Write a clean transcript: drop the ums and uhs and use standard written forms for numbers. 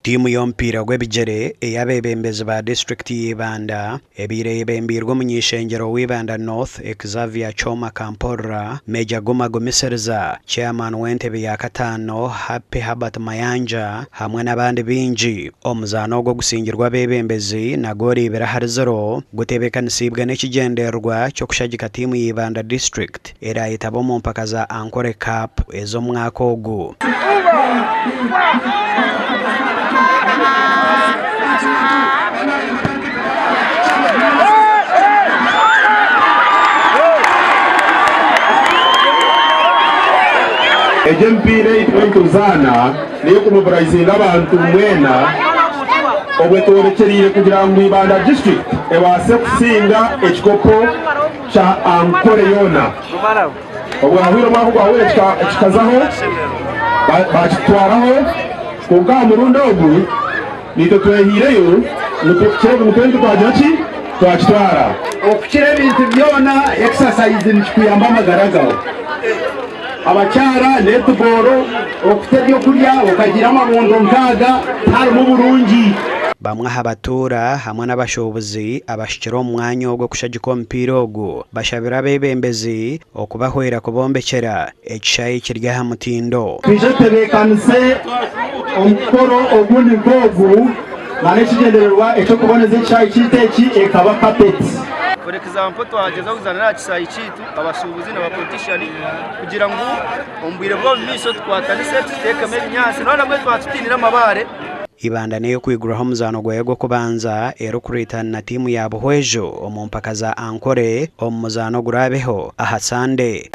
Timu y'omupiira gw'ebigyere ey'abeebembezi ba disitulikiti y'Ibanda ebirebembirwe omu nyeshengero w'Ibanda North Xavier Choma Kamporra Meja Guma Gumisiriza chairman w'entebe ya kataano Happy Herbert Mayanja hamwe n'abandi bingi. Omuzaano ogwo gusingirwa abeebembezi nagwo oriibire ahari zero gutebeekanisibwe n'ekigendererwa ky'okushagika tiimu y'Ibanda District erayetaba omu mpaka za Ankole Cup ez'omwaka ogu. Ejempire itwentuzaana niyo kumuburayizinga abantu mwena obwetworekyeriire kugira ngu Ibanda District ebaase kusinga ekikopo kya Ankole yoona. Obwahwire omwaka gwahwire kikazaho bakitwaraho konka aha murundi ogu nitwe twehireyo mutwentu twagira ki twakitwara okukira ebintu byona exercise nikikuyamba amagara gawe abakyara netball okuta ebyokurya okagira amabondo nkaaga harimu burungi. Bamwe aha batuura hamwe n'abashuubuzi abashikira omu mwanya ogwo kushagika omupiira ogu bashabira abeebembezi okubahwera kubombekyera ekishayi kiri aha mutindo. Twije tutebeekanise omukoro ogundi nk'ogu n'ekigendererwa eky'okuboneza ekishayi kiitu eki ekaba kapeti. For example twageza kuzana kisayi kitu abasuubuzi n'abapolitician kugira ngu ombwire bwo miso tukwatanise tutekame ebinyansi nona bwe twatutinira amabare. Ibanda neyo kwiguraho omuzaano gwayo gw'okubanza era okureetana tiimu ya Buhwejo omu mpaka za Ankole omu muzaano gurabeho aha Sande.